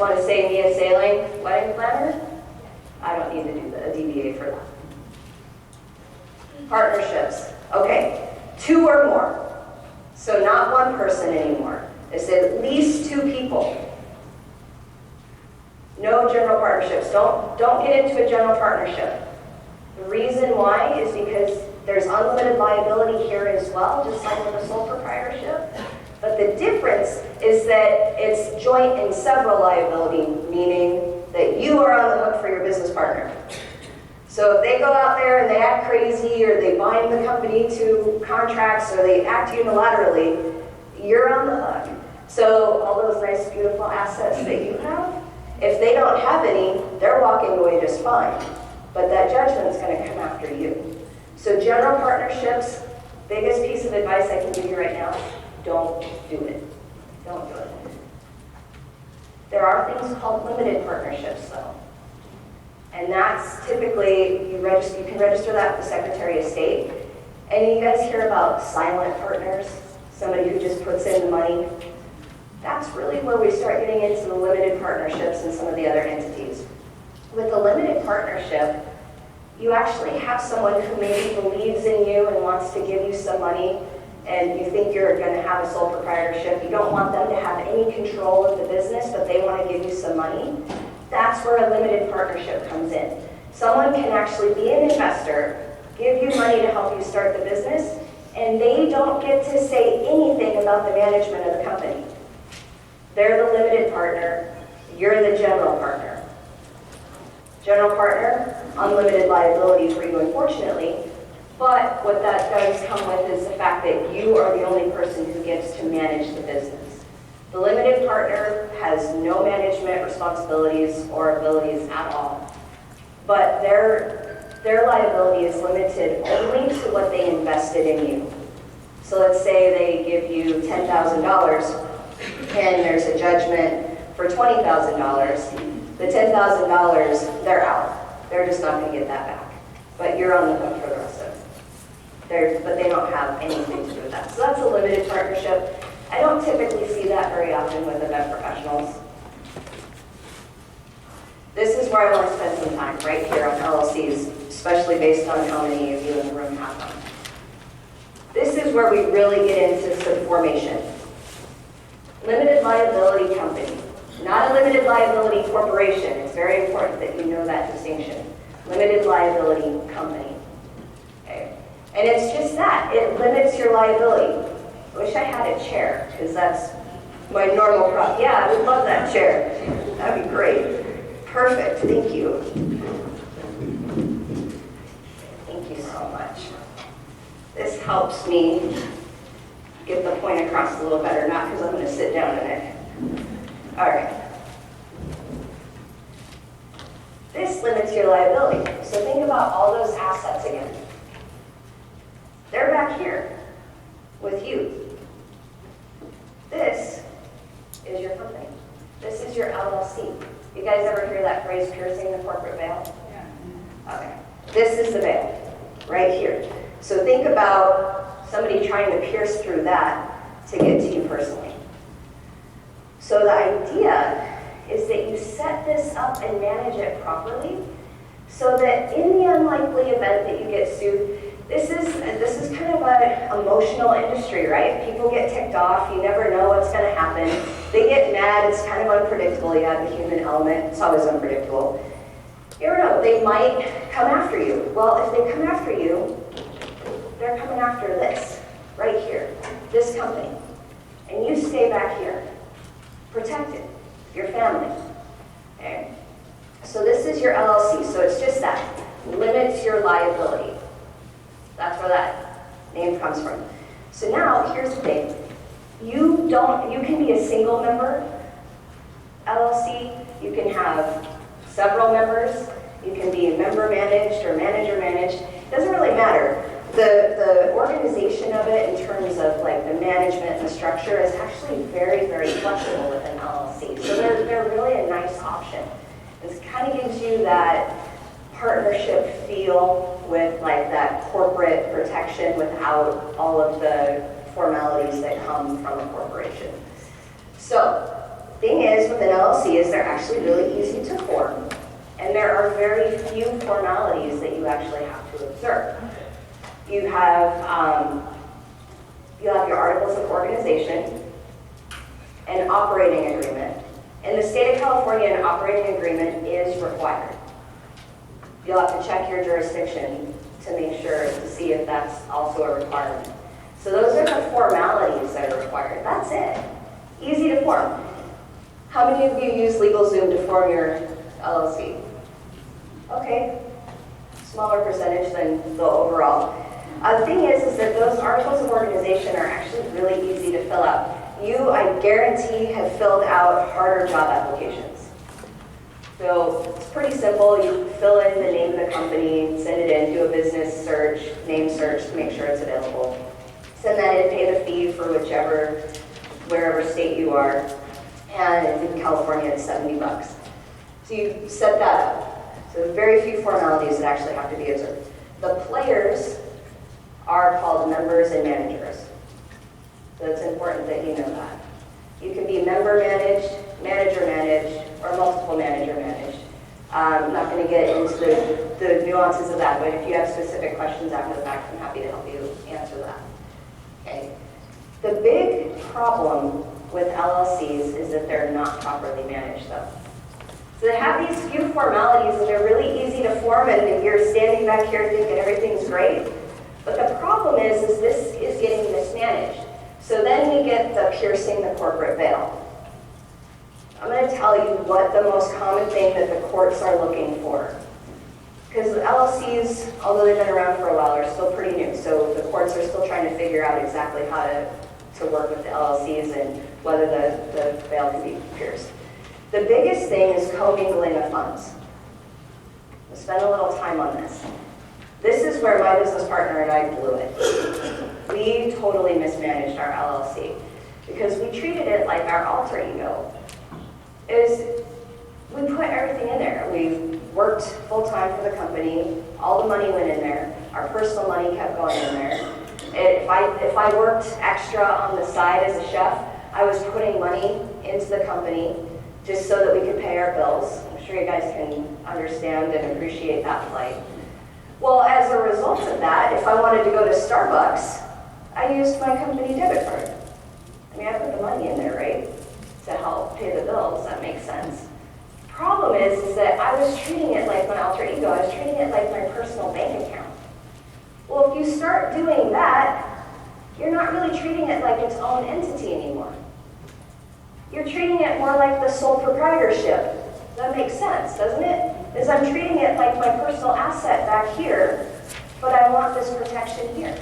want to say Mia Sailing, wedding planner? I don't need to do a DBA for that. Partnerships. Okay, 2 or more. So not one person anymore. It's at least 2 people. No general partnerships. Don't get into a general partnership. The reason why is because there's unlimited liability here as well, just like with a sole proprietorship. But the difference is that it's joint and several liability, meaning that you are on the hook for your business partner. So if they go out there and they act crazy, or they bind the company to contracts, or they act unilaterally, you're on the hook. So all those nice, beautiful assets that you have, if they don't have any, they're walking away just fine. But that judgment's going to come after you. So general partnerships, biggest piece of advice I can give you right now, don't do it. Don't do it. There are things called limited partnerships, though. And that's typically, you can register that with the Secretary of State. And you guys hear about silent partners, somebody who just puts in the money. That's really where we start getting into the limited partnerships and some of the other entities. With the limited partnership, you actually have someone who maybe believes in you and wants to give you some money, and you think you're going to have a sole proprietorship. You don't want them to have any control of the business, but they want to give you some money. That's where a limited partnership comes in. Someone can actually be an investor, give you money to help you start the business, and they don't get to say anything about the management of the company. They're the limited partner, you're the general partner. General partner, unlimited liability for you, unfortunately, but what that does come with is the fact that you are the only person who gets to manage the business. The limited partner has no management responsibilities or abilities at all, but their liability is limited only to what they invested in you. So let's say they give you $10,000 and there's a judgment for $20,000. The $10,000, they're out. They're just not going to get that back. But you're on the hook for the rest of it. But they don't have anything to do with that. So that's a limited partnership. I don't typically see that very often with event professionals. This is where I want to spend some time, right here on LLCs, especially based on how many of you in the room have them. This is where we really get into some formation. Limited liability company, not a limited liability corporation. It's very important that you know that distinction. Limited liability company. Okay. And it's just that. It limits your liability. I wish I had a chair, because that's my normal prop. Yeah, I would love that chair. That'd be great. Perfect. Thank you. Thank you so much. This helps me get the point across a little better, not because I'm going to sit down in it. All right. This limits your liability. So think about all those assets again. They're back here with you. This is your company. This is your LLC. You guys ever hear that phrase, piercing the corporate veil? Yeah. Okay. This is the veil, right here. So think about somebody trying to pierce through that to get to you personally. So the idea is that you set this up and manage it properly so that in the unlikely event that you get sued, this is kind of an emotional industry, right? People get ticked off. You never know what's going to happen. They get mad. It's kind of unpredictable. You have the human element. It's always unpredictable. You never know. They might come after you. Well, if they come after you, they're coming after this, right here, this company. And you stay back here, protected, your family. Okay? So this is your LLC. So it's just that. Limits your liability. That's where that name comes from. So now, here's the thing. You can be a single member LLC. You can have several members. You can be member managed or manager managed. It doesn't really matter. The organization of it in terms of like the management and the structure is actually very, very flexible with an LLC. So they're really a nice option. It kind of gives you that partnership feel with like that corporate protection without all of the formalities that come from a corporation. So Thing is, with an LLC is they're actually really easy to form, and there are very few formalities that you actually have to observe. You have your articles of organization, an operating agreement. In the state of California, an operating agreement is required. You'll have to check your jurisdiction to make sure to see if that's also a requirement. So those are the formalities that are required. That's it. Easy to form. How many of you use LegalZoom to form your LLC? Okay, smaller percentage than the overall. The thing is that those articles of organization are actually really easy to fill out. You, I guarantee, have filled out harder job applications. So it's pretty simple. You fill in the name of the company, send it in, do a business search, name search to make sure it's available. Send that in, pay the fee for wherever state you are. And in California, it's $70. So you set that up. So very few formalities that actually have to be observed. The players are called members and managers. So it's important that you know that. You can be member managed, manager managed, or multiple manager managed. I'm not going to get into the nuances of that, but if you have specific questions after the fact, I'm happy to help you answer that. Okay. The big problem with LLCs is that they're not properly managed, though. So they have these few formalities and they're really easy to form, and you're standing back here thinking everything's great. But the problem is this is getting mismanaged. So then we get the piercing the corporate veil. I'm going to tell you what the most common thing that the courts are looking for. Because LLCs, although they've been around for a while, are still pretty new. So the courts are still trying to figure out exactly how to work with the LLCs and whether the veil can be pierced. The biggest thing is commingling of funds. We'll spend a little time on this. This is where my business partner and I blew it. We totally mismanaged our LLC because we treated it like our alter ego. We put everything in there. We worked full-time for the company. All the money went in there. Our personal money kept going in there. If I worked extra on the side as a chef, I was putting money into the company just so that we could pay our bills. I'm sure you guys can understand and appreciate that plight. Well, as a result of that, if I wanted to go to Starbucks, I used my company debit card. I mean, I put the money in there, right, to help pay the bills. That makes sense. Problem is that I was treating it like my alter ego. I was treating it like my personal bank account. Well, if you start doing that, you're not really treating it like its own entity anymore. You're treating it more like the sole proprietorship. That makes sense, doesn't it? Is I'm treating it like my personal asset back here, but I want this protection here.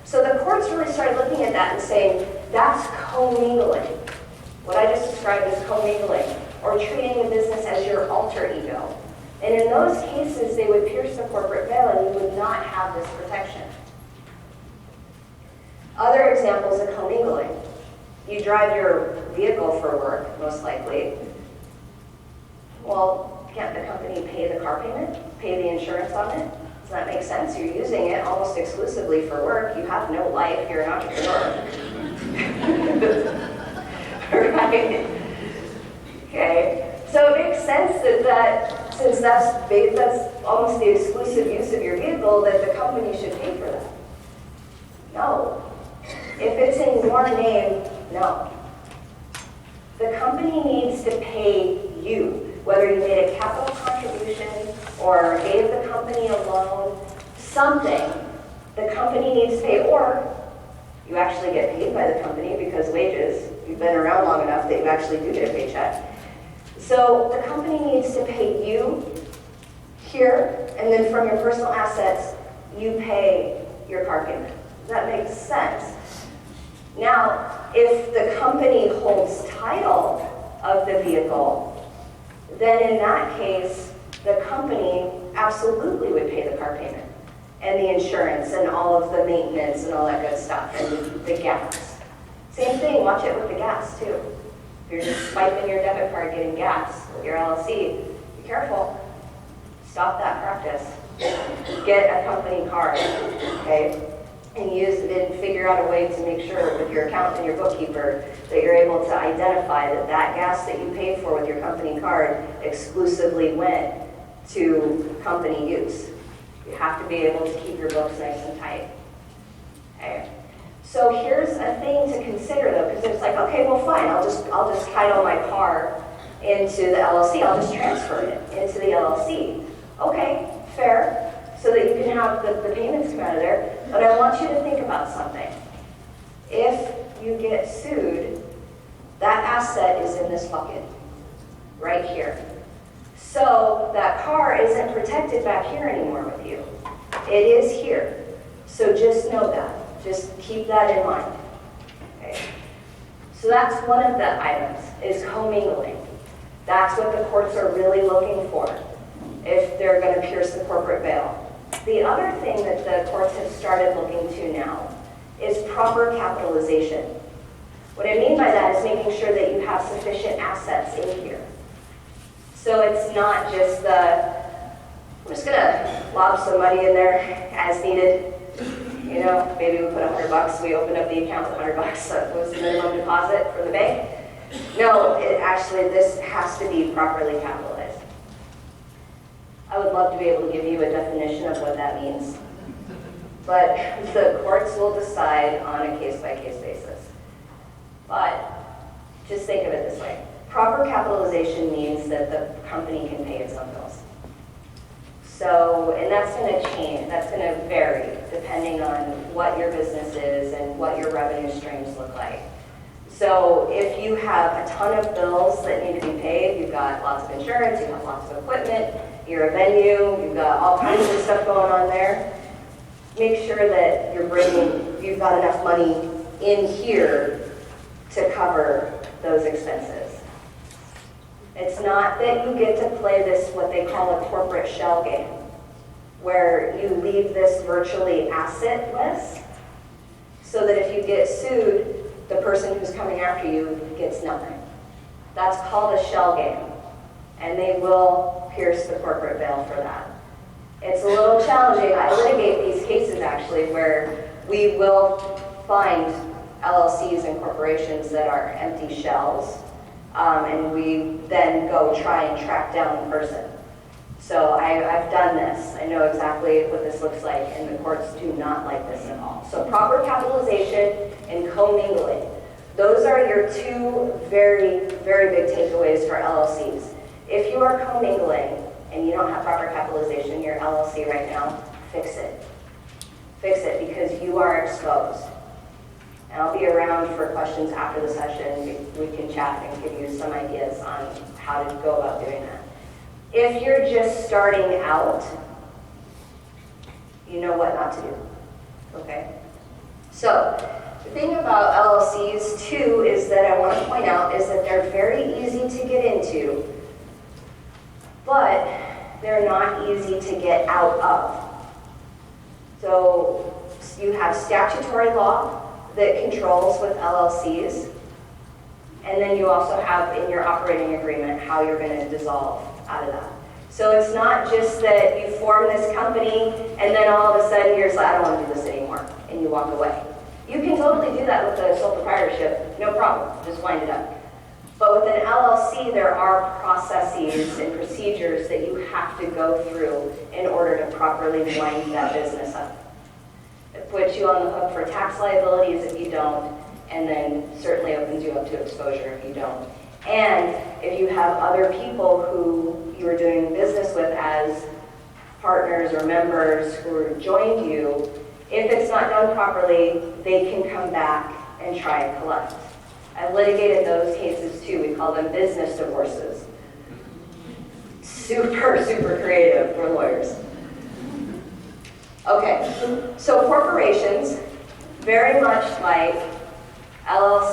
So the courts really started looking at that and saying, that's commingling. What I just described as commingling, or treating the business as your alter ego. And in those cases, they would pierce the corporate veil and you would not have this protection. Other examples of commingling. You drive your vehicle for work, most likely. Well, can't the company pay the car payment, pay the insurance on it? Does that make sense? You're using it almost exclusively for work. You have no life. You're an entrepreneur. Right? Okay. So it makes sense that since that's almost the exclusive use of your vehicle, that the company should pay for that. No. If it's in your name, no. The company needs to pay you, whether you made a capital contribution or gave the company a loan, something the company needs to pay, or you actually get paid by the company because wages, you've been around long enough that you actually do get a paycheck. So the company needs to pay you here, and then from your personal assets, you pay your car payment. Does that make sense? Now, if the company holds title of the vehicle, then in that case, the company absolutely would pay the car payment and the insurance and all of the maintenance and all that good stuff and the gas. Same thing, watch it with the gas too. If you're just swiping your debit card getting gas with your LLC, be careful. Stop that practice. Get a company card, okay? and use it and figure out a way to make sure with your accountant and your bookkeeper that you're able to identify that that gas that you paid for with your company card exclusively went to company use. You have to be able to keep your books nice and tight. Okay. So here's a thing to consider though, because it's like, okay, well fine, I'll just title my car into the LLC. I'll just transfer it into the LLC. Okay, fair. So that you can have the payments come out of there. But I want you to think about something. If you get sued, that asset is in this bucket, right here. So that car isn't protected back here anymore with you. It is here. So just know that. Just keep that in mind. Okay. So that's one of the items, is commingling. That's what the courts are really looking for if they're going to pierce the corporate veil. The other thing that the courts have started looking to now is proper capitalization. What I mean by that is making sure that you have sufficient assets in here. So it's not just I'm just going to lob some money in there as needed. You know, maybe we put $100, we open up the account with $100, so it was the minimum deposit for the bank. No, this has to be properly capitalized. I would love to be able to give you a definition of what that means, but the courts will decide on a case-by-case basis. But just think of it this way. Proper capitalization means that the company can pay its own bills. So, and that's going to change, that's going to vary depending on what your business is and what your revenue streams look like. So if you have a ton of bills that need to be paid, you've got lots of insurance, you have lots of equipment, you're a venue, you've got all kinds of stuff going on there, make sure that you've got enough money in here to cover those expenses. It's not that you get to play this, what they call a corporate shell game, where you leave this virtually assetless, so that if you get sued, the person who's coming after you gets nothing. That's called a shell game, and they will pierce the corporate veil for that. It's a little challenging. I litigate these cases actually where we will find LLCs and corporations that are empty shells, and we then go try and track down the person. So I've done this. I know exactly what this looks like, and the courts do not like this at all. So proper capitalization and commingling. Those are your two very, very big takeaways for LLCs. If you are commingling and you don't have proper capitalization in your LLC right now, fix it. Fix it, because you are exposed. And I'll be around for questions after the session. We can chat and give you some ideas on how to go about doing that. If you're just starting out, you know what not to do, okay? So, the thing about LLCs too is that I want to point out is that they're very easy to get into, but they're not easy to get out of. So, you have statutory law that controls with LLCs, and then you also have in your operating agreement how you're going to dissolve out of that. So it's not just that you form this company and then all of a sudden you're just like, I don't want to do this anymore, and you walk away. You can totally do that with a sole proprietorship, no problem, just wind it up. But with an LLC, there are processes and procedures that you have to go through in order to properly wind that business up. It puts you on the hook for tax liabilities if you don't, and then certainly opens you up to exposure if you don't. And if you have other people who you are doing business with as partners or members who joined you, if it's not done properly, they can come back and try and collect. I've litigated those cases too. We call them business divorces. Super, super creative for lawyers. Okay, so corporations, very much like LLCs,